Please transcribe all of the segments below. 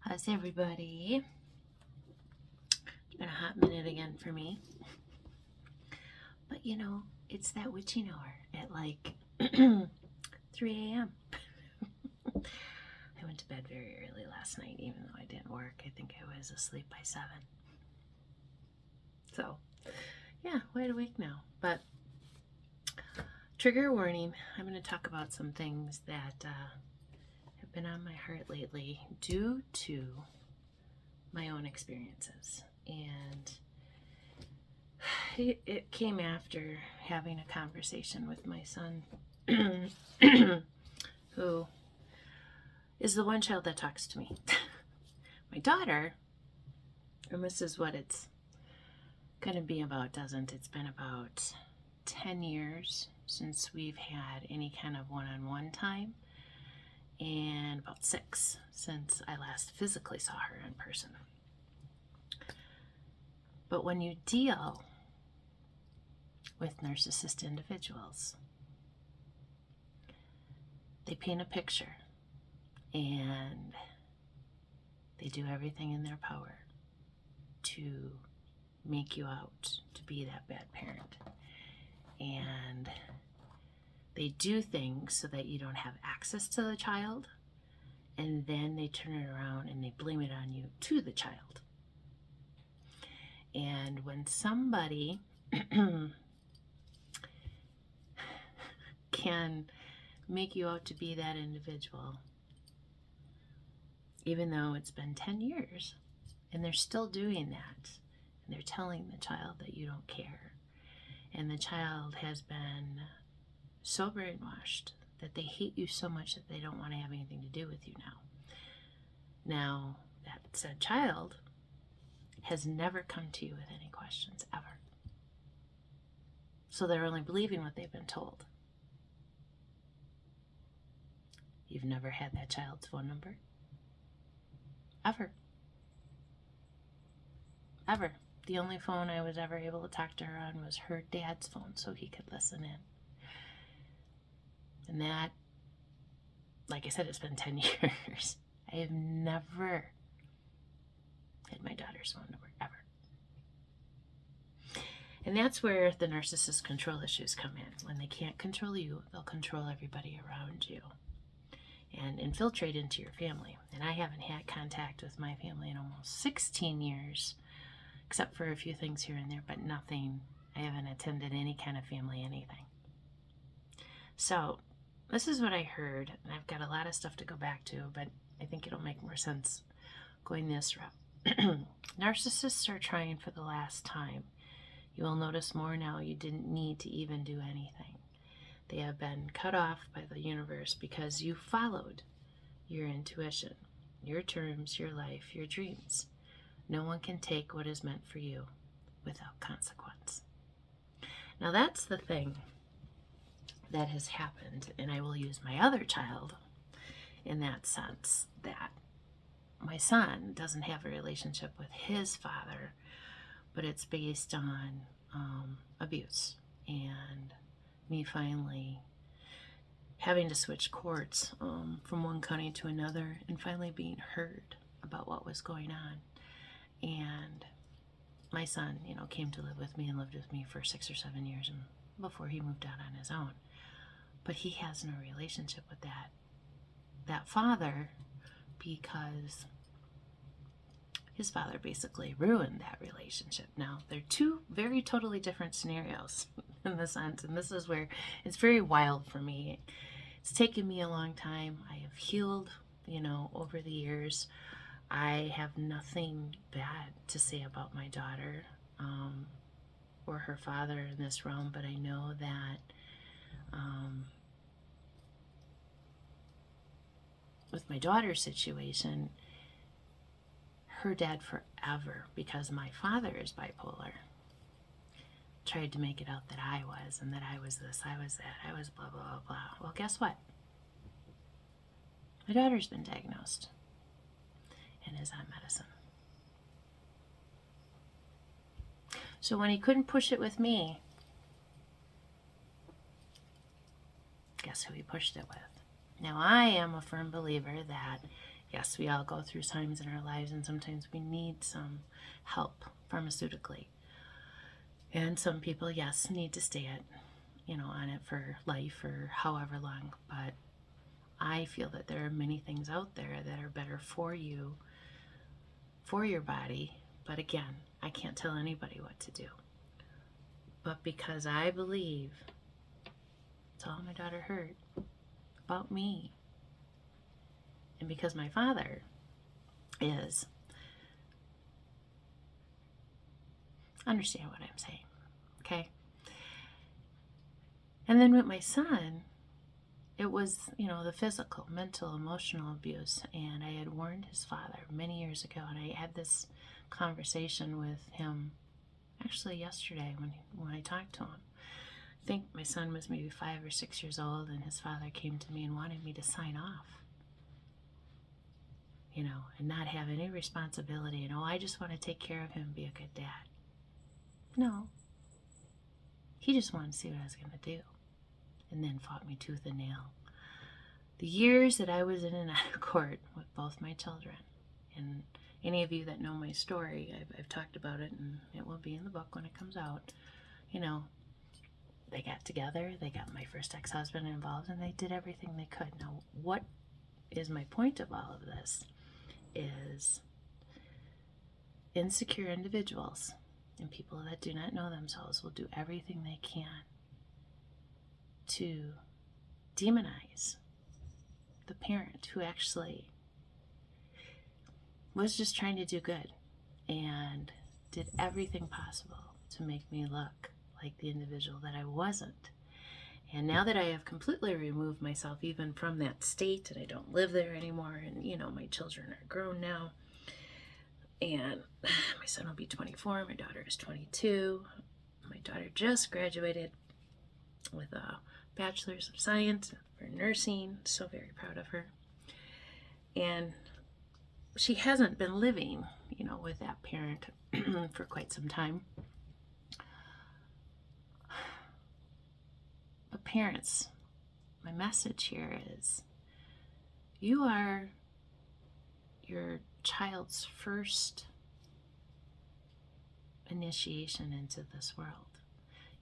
How's everybody? It's been a hot minute again for me. But it's that witching hour at like 3 a.m. I went to bed very early last night, even though I didn't work. I think I was asleep by 7. So, yeah, wide awake now. But trigger warning, I'm going to talk about some things that have been on my heart lately due to my own experiences. And it came after having a conversation with my son, who is the one child that talks to me. My daughter, and this is what it's going to be about, doesn't. It's been about 10 years since we've had any kind of one-on-one time, and about 6 since I last physically saw her in person. But when you deal with narcissist individuals, they paint a picture and they do everything in their power to make you out to be that bad parent. And they do things so that you don't have access to the child, and then they turn it around and they blame it on you to the child. And when somebody can make you out to be that individual, even though it's been 10 years, and they're still doing that, and they're telling the child that you don't care, and the child has been so brainwashed that they hate you so much that they don't want to have anything to do with you now. Now, that said child has never come to you with any questions, ever. So they're only believing what they've been told. You've never had that child's phone number? Ever. Ever. The only phone I was ever able to talk to her on was her dad's phone so he could listen in. And that, like I said, it's been 10 years. I have never had my daughter's phone number, ever. And that's where the narcissist control issues come in. When they can't control you, they'll control everybody around you and infiltrate into your family. And I haven't had contact with my family in almost 16 years, except for a few things here and there, but nothing. I haven't attended any kind of family anything. So this is what I heard, and I've got a lot of stuff to go back to, but I think it'll make more sense going this route. Narcissists are trying for the last time. You will notice more now. You didn't need to even do anything. They have been cut off by the universe because you followed your intuition, your terms, your life, your dreams. No one can take what is meant for you without consequence. Now that's the thing that has happened, and I will use my other child in that sense, that my son doesn't have a relationship with his father, but it's based on abuse and me finally having to switch courts from one county to another and finally being heard about what was going on. And my son, came to live with me and lived with me for 6 or 7 years before he moved out on his own. But he has no relationship with that father because his father basically ruined that relationship. Now, they're two very totally different scenarios in the sense, and this is where it's very wild for me. It's taken me a long time. I have healed, over the years. I have nothing bad to say about my daughter or her father in this realm, but I know that with my daughter's situation, her dad forever, because my father is bipolar, tried to make it out that I was, and that I was this, I was that, I was blah, blah, blah, blah. Well, guess what? My daughter's been diagnosed and is on medicine. So when he couldn't push it with me, guess who he pushed it with? Now, I am a firm believer that Yes, we all go through times in our lives, and sometimes we need some help pharmaceutically. And some people, yes, need to stay on it for life or however long. But I feel that there are many things out there that are better for you, for your body. But again, I can't tell anybody what to do. But because I believe it's all my daughter heard about me, and because my father is, understand what I'm saying, okay? And then with my son, it was, the physical, mental, emotional abuse. And I had warned his father many years ago, and I had this conversation with him actually yesterday when I talked to him. I think my son was maybe 5 or 6 years old, and his father came to me and wanted me to sign off, and not have any responsibility. I just want to take care of him, be a good dad. No. He just wanted to see what I was going to do, and then fought me tooth and nail. The years that I was in and out of court with both my children, and any of you that know my story, I've talked about it, and it will be in the book when it comes out. They got together, they got my first ex-husband involved, and they did everything they could. Now, what is my point of all of this is insecure individuals and people that do not know themselves will do everything they can to demonize the parent who actually was just trying to do good and did everything possible to make me look like the individual that I wasn't. And now that I have completely removed myself even from that state, and I don't live there anymore, and my children are grown now, and my son will be 24, my daughter is 22. My daughter just graduated with a bachelor's of science for nursing. So very proud of her. And she hasn't been living, with that parent for quite some time. But parents, my message here is you are your child's first initiation into this world.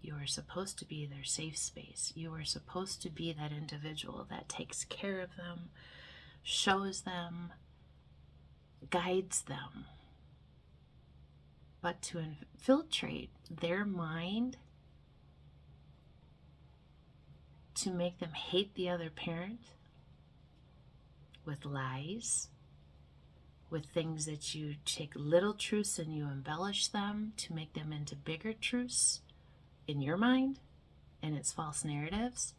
You are supposed to be their safe space. You are supposed to be that individual that takes care of them, shows them, guides them. But to infiltrate their mind, to make them hate the other parent with lies, with things that you take little truths and you embellish them to make them into bigger truths in your mind, and it's false narratives.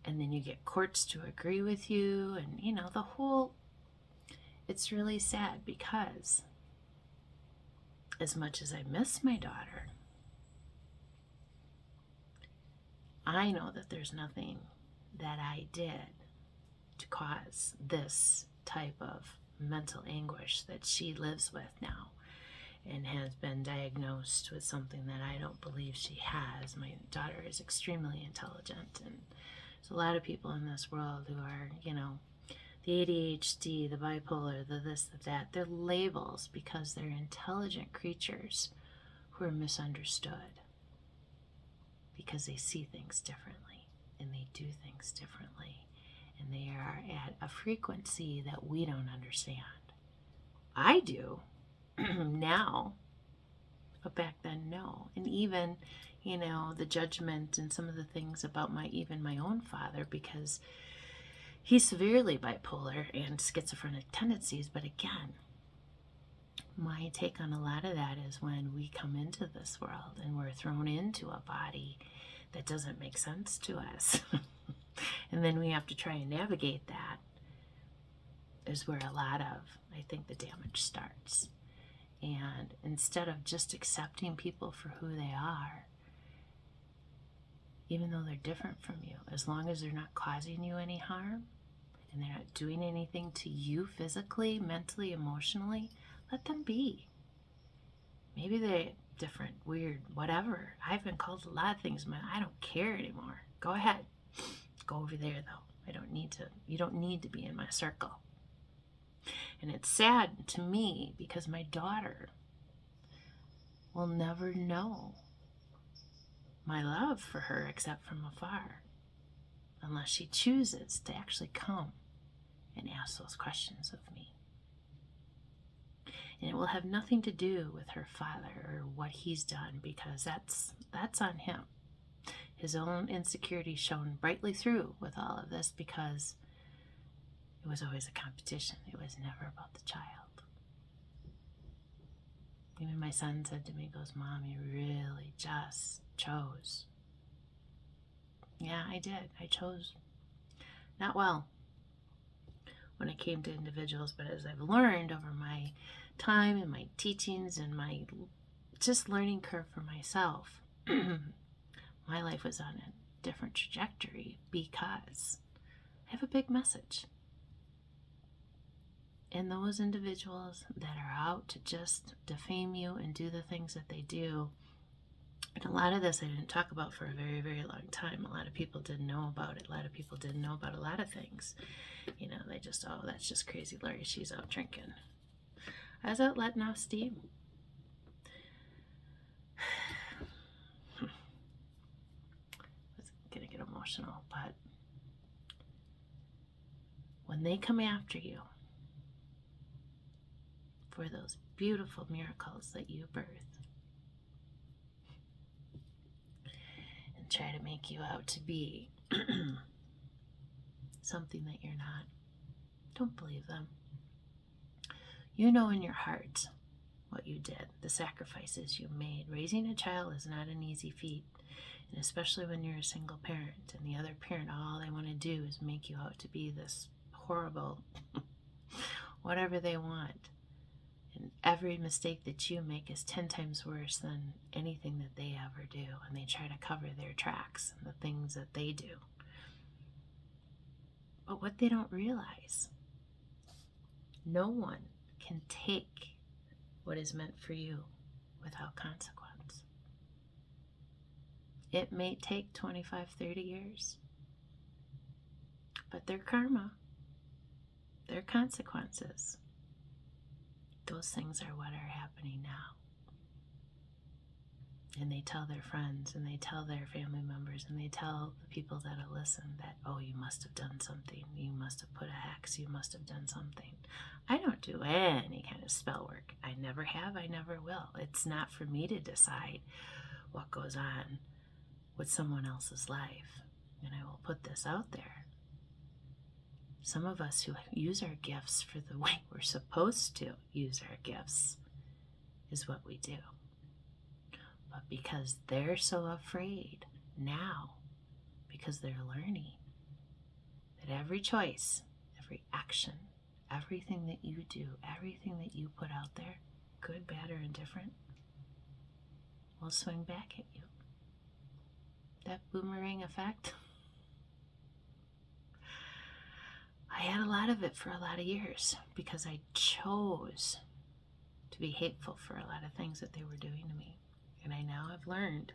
And then you get courts to agree with you, and it's really sad, because as much as I miss my daughter, I know that there's nothing that I did to cause this type of mental anguish that she lives with now and has been diagnosed with something that I don't believe she has. My daughter is extremely intelligent, and there's a lot of people in this world who are, the ADHD, the bipolar, the this, the that. They're labels because they're intelligent creatures who are misunderstood because they see things differently and they do things differently, and they are at a frequency that we don't understand. I do now, but back then, no. And even, the judgment and some of the things about my own father, because he's severely bipolar and schizophrenic tendencies. But again, my take on a lot of that is when we come into this world and we're thrown into a body that doesn't make sense to us. And then we have to try and navigate that, is where a lot of, I think, the damage starts. And instead of just accepting people for who they are, even though they're different from you, as long as they're not causing you any harm and they're not doing anything to you physically, mentally, emotionally, let them be. Maybe they're different, weird, whatever. I've been called a lot of things, but I don't care anymore. Go ahead. Go over there, though. I don't need to. You don't need to be in my circle. And it's sad to me because my daughter will never know my love for her except from afar, unless she chooses to actually come and ask those questions of me. And it will have nothing to do with her father or what he's done, because that's on him. His own insecurity shone brightly through with all of this, because it was always a competition. It was never about the child. Even my son said to me, goes, Mom, you really just chose. Yeah, I did. I chose not well when it came to individuals, but as I've learned over my time and my teachings and my just learning curve for myself, my life was on a different trajectory because I have a big message. And those individuals that are out to just defame you and do the things that they do, and a lot of this I didn't talk about for a very, very long time. A lot of people didn't know about it. A lot of people didn't know about a lot of things. You know, they just, oh, that's just crazy Lori. She's out drinking. I was out letting off steam. I was going to get emotional, but when they come after you for those beautiful miracles that you birth, and try to make you out to be something that you're not, don't believe them. You know in your heart what you did, the sacrifices you made. Raising a child is not an easy feat, and especially when you're a single parent and the other parent, all they want to do is make you out to be this horrible whatever they want. And every mistake that you make is 10 times worse than anything that they ever do, and they try to cover their tracks and the things that they do. But what they don't realize, no one can take what is meant for you without consequence. It may take 25, 30 years, but their karma, their consequences, those things are what are happening now. And they tell their friends, and they tell their family members, and they tell the people that'll listen that, oh, you must have done something. You must have put a hex. You must have done something. I don't do any kind of spell work. I never have. I never will. It's not for me to decide what goes on with someone else's life. And I will put this out there. Some of us who use our gifts for the way we're supposed to use our gifts is what we do. But because they're so afraid now, because they're learning that every choice, every action, everything that you do, everything that you put out there, good, bad, or indifferent, will swing back at you. That boomerang effect, I had a lot of it for a lot of years because I chose to be hateful for a lot of things that they were doing to me. And I now have learned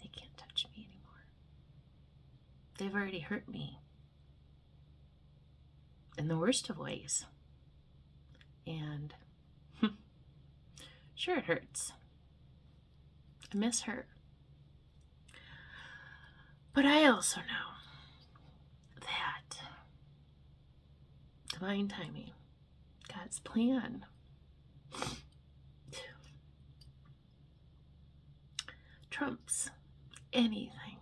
they can't touch me anymore. They've already hurt me in the worst of ways. And sure, it hurts. I miss her. But I also know that divine timing, God's plan, trumps anything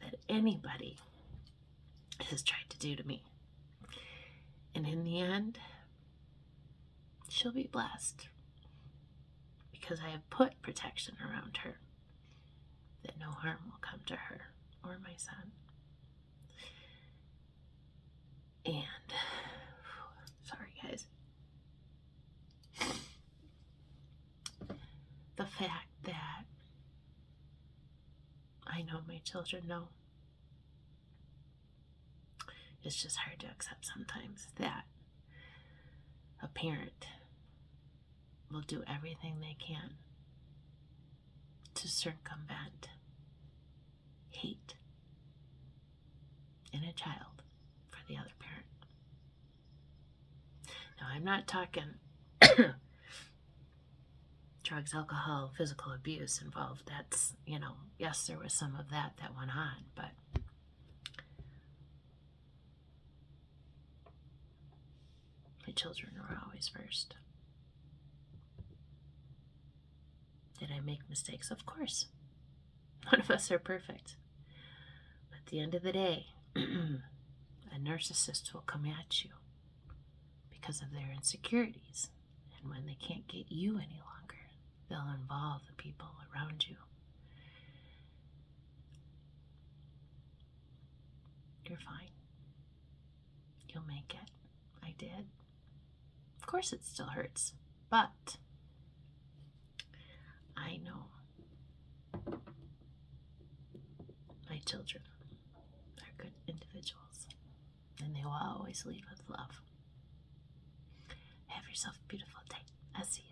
that anybody has tried to do to me. And in the end, she'll be blessed because I have put protection around her, that no harm will come to her or my son. And, sorry guys, the fact that I know my children know, it's just hard to accept sometimes that a parent will do everything they can to circumvent hate in a child for the other parent. Now, I'm not talking drugs, alcohol, physical abuse involved. That's, yes, there was some of that went on, but my children were always first. Did I make mistakes? Of course. None of us are perfect. But at the end of the day, a narcissist will come at you because of their insecurities. And when they can't get you any longer, they'll involve the people around you. You're fine. You'll make it. I did. Of course it still hurts, but I know my children are good individuals, and they will always lead with love. Have yourself a beautiful day. I'll see you.